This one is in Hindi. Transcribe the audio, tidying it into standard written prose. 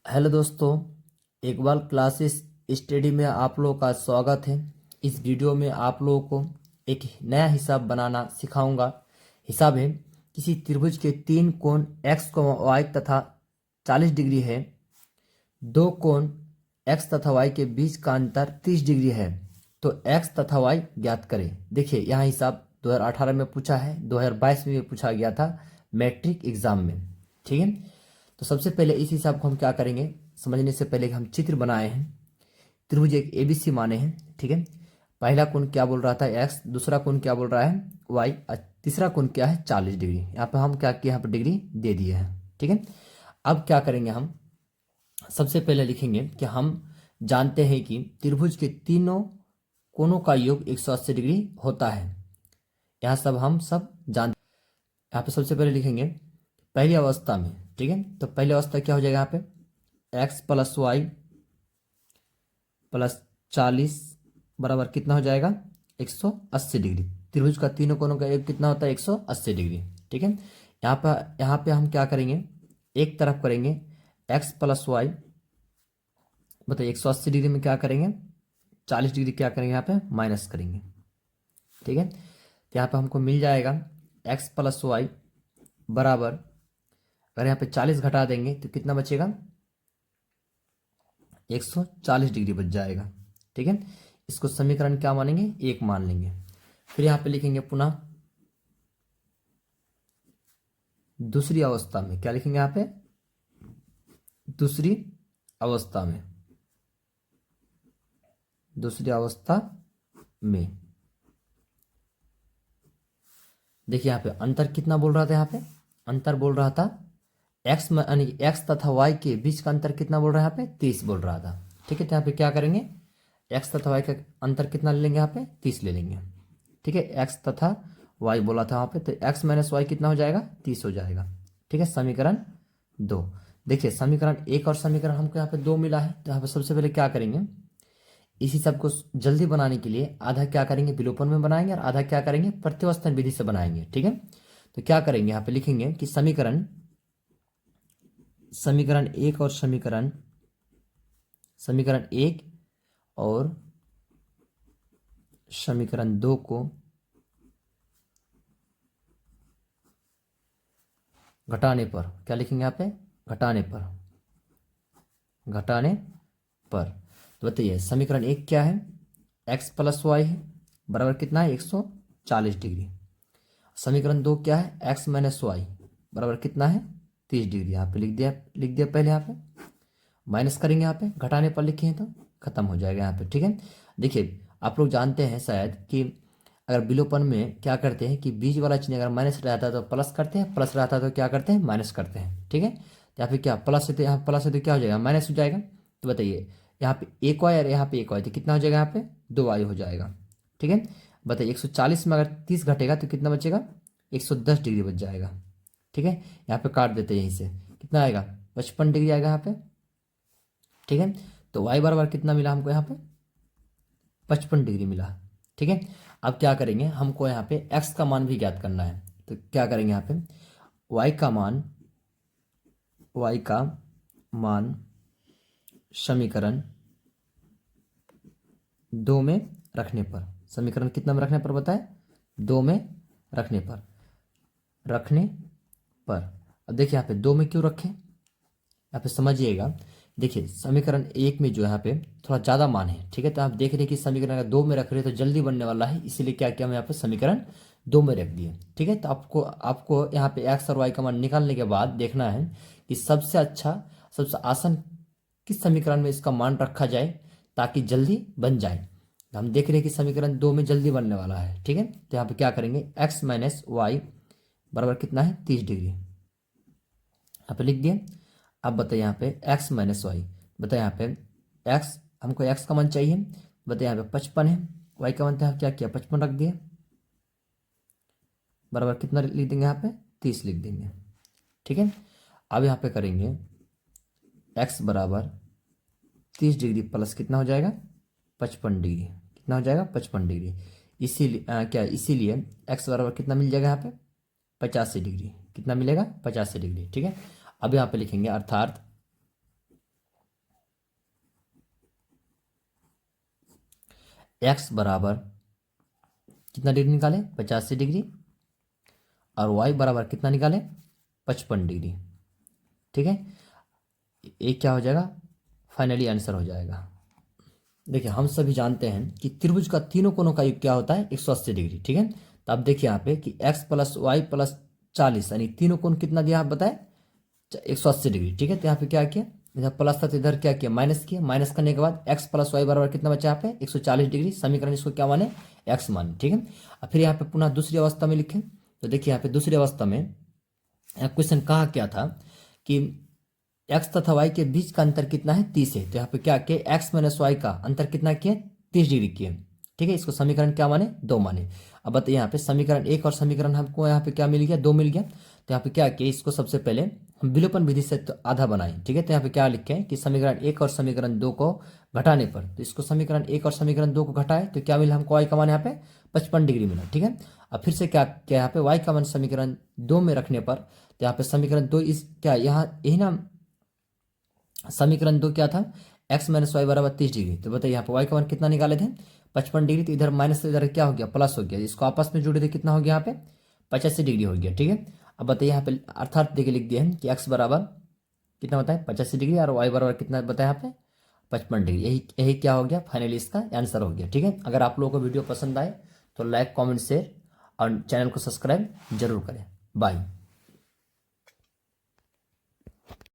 हेलो दोस्तों, एक बार क्लासेस स्टडी में आप लोगों का स्वागत है। इस वीडियो में आप लोगों को एक नया हिसाब बनाना सिखाऊंगा। हिसाब है, किसी त्रिभुज के तीन कोण x, y तथा 40 डिग्री है। दो कोण x तथा y के बीच का अंतर 30 डिग्री है, तो x तथा y ज्ञात करें। देखिए, यहाँ हिसाब 2018 में पूछा है, 2022 में भी पूछा गया था मैट्रिक एग्जाम में। ठीक है, तो सबसे पहले इस हिसाब को हम क्या करेंगे, समझने से पहले हम चित्र बनाए हैं। त्रिभुज एक एबीसी माने हैं। ठीक है, पहला कोण क्या बोल रहा था एक्स, दूसरा कोण क्या बोल रहा है वाई, तीसरा कोण क्या है 40 डिग्री। यहाँ पे हम क्या किए, यहाँ पे डिग्री दे दिए हैं। ठीक है, अब क्या करेंगे, हम सबसे पहले लिखेंगे कि हम जानते हैं कि त्रिभुज के तीनों कोणों का योग 180 डिग्री होता है। यहाँ सब हम सब जानते। यहाँ पे सबसे पहले लिखेंगे पहली अवस्था में। ठीक है, तो पहली अवस्था क्या हो जाएगा, यहाँ पे x प्लस वाई प्लस 40 बराबर कितना हो जाएगा 180 डिग्री। त्रिभुज का तीनों कोणों का योग कितना होता है 180 डिग्री। ठीक है, यहाँ पे हम क्या करेंगे, एक तरफ करेंगे x प्लस वाई, बताइए 180 डिग्री में क्या करेंगे 40 डिग्री क्या करेंगे, यहाँ पे माइनस करेंगे। ठीक है, तो यहाँ पे हमको मिल जाएगा x प्लस वाई बराबर, अगर यहाँ पे 40 घटा देंगे तो कितना बचेगा 140 डिग्री बच जाएगा। ठीक है, इसको समीकरण क्या मानेंगे, एक मान लेंगे। फिर यहाँ पे लिखेंगे पुनः दूसरी अवस्था में, क्या लिखेंगे यहाँ पे दूसरी अवस्था में, दूसरी अवस्था में देखिए यहाँ पे अंतर कितना बोल रहा था, यहाँ पे अंतर बोल रहा था एक्स में, यानी एक्स तथा वाई के बीच का अंतर कितना बोल रहा है, यहाँ पे 30 बोल रहा था। ठीक है, तो यहाँ पे क्या करेंगे, एक्स तथा वाई का अंतर कितना ले लेंगे, यहाँ पे 30 ले लेंगे। ठीक है, एक्स तथा वाई बोला था वहाँ पे, तो एक्स माइनस वाई कितना हो जाएगा 30 हो जाएगा। ठीक है, समीकरण 2। देखिए समीकरण 1 और समीकरण हमको यहाँ पे 2 मिला है, तो यहाँ पे सबसे पहले क्या करेंगे, इसी सब को जल्दी बनाने के लिए आधा क्या करेंगे विलोपन में बनाएंगे और आधा क्या करेंगे प्रत्यावर्तन विधि से बनाएंगे। ठीक है, तो क्या करेंगे, यहाँ पे लिखेंगे कि समीकरण समीकरण 1 और समीकरण 1 और समीकरण 2 को घटाने पर क्या लिखेंगे, यहाँ पे घटाने पर तो बताइए समीकरण 1 क्या है, x प्लस वाई है बराबर कितना है 140 डिग्री। समीकरण 2 क्या है, x माइनस वाई बराबर कितना है 30 डिग्री। यहाँ पे लिख दिया पहले, यहाँ पे माइनस करेंगे, यहाँ पे घटाने पर लिखे हैं तो खत्म हो जाएगा यहाँ पे। ठीक है, देखिए आप लोग जानते हैं शायद कि अगर विलोपन में क्या करते हैं कि बीच वाला चिन्ह अगर माइनस रहता है तो प्लस करते हैं, प्लस रहता है तो क्या करते हैं माइनस करते हैं। ठीक है, तो यहाँ पे क्या प्लस है, तो यहाँ प्लस है तो क्या हो जाएगा माइनस हो जाएगा। तो बताइए यहाँ पे एक वाई और यहाँ पे एक वाई, तो कितना हो जाएगा, यहाँ पे 2 वाई हो जाएगा। ठीक है, बताइए 140 में अगर 30 घटेगा तो कितना बचेगा 110 डिग्री बच जाएगा। ठीक है, यहाँ पे काट देते हैं, यहीं से कितना आएगा 55 डिग्री आएगा यहाँ पे। ठीक है, तो वाई बराबर कितना मिला हमको, यहाँ पे 55 डिग्री मिला। ठीक है, अब क्या करेंगे, हमको यहाँ पे एक्स का मान भी ज्ञात करना है, तो क्या करेंगे यहाँ पे वाई का मान समीकरण 2 में रखने पर, समीकरण कितना में रखने पर बताए 2 में रखने पर अब देखिए यहाँ पे 2 में क्यों रखें, यहाँ पे समझिएगा। देखिए समीकरण 1 में जो यहाँ पे थोड़ा ज़्यादा मान है। ठीक है, तो आप देख रहे हैं कि समीकरण अगर 2 में रख रहे हैं तो जल्दी बनने वाला है, इसीलिए क्या किया हम यहाँ पे समीकरण 2 में रख दिए। ठीक है, तो आपको यहाँ पे एक्स और वाई का मान निकालने के बाद देखना है कि सबसे अच्छा सबसे आसान किस समीकरण में इसका मान रखा जाए ताकि जल्दी बन जाए। तो हम देख रहे हैं कि समीकरण 2 में जल्दी बनने वाला है। ठीक है, तो यहाँ पे क्या करेंगे एक्स माइनस वाई बराबर कितना है 30 डिग्री, यहाँ पे लिख दिए। अब बताइए यहाँ पे x माइनस वाई, बताइए यहाँ पे x, हमको x का मान चाहिए, बताइए यहाँ पे 55 है, y का मान था क्या किया 55 रख दिए, बराबर कितना लिख देंगे यहाँ पे 30 लिख देंगे। ठीक है, अब यहाँ पे करेंगे x बराबर 30 डिग्री प्लस कितना हो जाएगा 55 डिग्री, कितना हो जाएगा 55 डिग्री। इसीलिए x बराबर कितना मिल जाएगा यहाँ पे 85 डिग्री, कितना मिलेगा 85 डिग्री। ठीक है, अब यहाँ पे लिखेंगे अर्थात एक्स बराबर कितना डिग्री निकाले 85 डिग्री और वाई बराबर कितना निकाले 55 डिग्री। ठीक है, ये क्या हो जाएगा फाइनली आंसर हो जाएगा। देखिए हम सभी जानते हैं कि त्रिभुज का तीनों कोनों का योग क्या होता है 180 डिग्री। ठीक है, तो आप देखिए यहाँ पे कि x प्लस वाई प्लस 40 यानी तीनों कोण कितना दिया आप बताए 180 डिग्री। ठीक है, तो यहाँ पे क्या किया, इधर प्लस था तो इधर क्या किया माइनस किया, माइनस करने के बाद x प्लस वाई बराबर कितना बचा यहाँ पे 140 डिग्री। समीकरण इसको क्या माने x माने। ठीक है, और फिर यहाँ पे पुनः दूसरी अवस्था में लिखें तो देखिए यहाँ पे दूसरी अवस्था में क्वेश्चन कहा क्या था कि x तथा y के बीच का अंतर कितना है 30 है। तो यहाँ पे क्या किए x माइनस वाई का अंतर कितना किए 30 डिग्री किए। ठीक है, इसको समीकरण क्या माने 2 माने। अब बताइए यहाँ पे समीकरण 1 और समीकरण हमको यहाँ पे क्या मिल गया 2 मिल गया। तो यहाँ पे क्या किए इसको सबसे पहले हम विलोपन विधि से तो आधा बनाए। ठीक है, तो यहाँ पे क्या लिखे कि समीकरण 1 और समीकरण 2 को घटाने पर, तो इसको समीकरण 1 और समीकरण 2 को घटाए तो क्या मिला हमको y का मान यहाँ पे 55 डिग्री मिला। ठीक है, अब फिर से क्या क्या यहाँ पे y का मान समीकरण 2 में रखने पर, तो यहाँ पे समीकरण 2 इस क्या यहाँ यही ना समीकरण 2 क्या था x माइनस वाई बराबर 30 डिग्री। तो बताइए यहाँ पे y का मान कितना निकाले थे 55 डिग्री, तो इधर माइनस से इधर क्या हो गया प्लस हो गया, इसको आपस में जोड़े थे कितना हो गया यहाँ पे 85 डिग्री हो गया। ठीक है, अब बताइए यहाँ पे अर्थात देखिए लिख दिया है कि x बराबर कितना बताए 85 डिग्री और y बराबर कितना बताया यहाँ पे 55 डिग्री। यही यही क्या हो गया फाइनली इसका आंसर हो गया। ठीक है, अगर आप लोगों को वीडियो पसंद आए तो लाइक कॉमेंट शेयर और चैनल को सब्सक्राइब जरूर करें। बाय।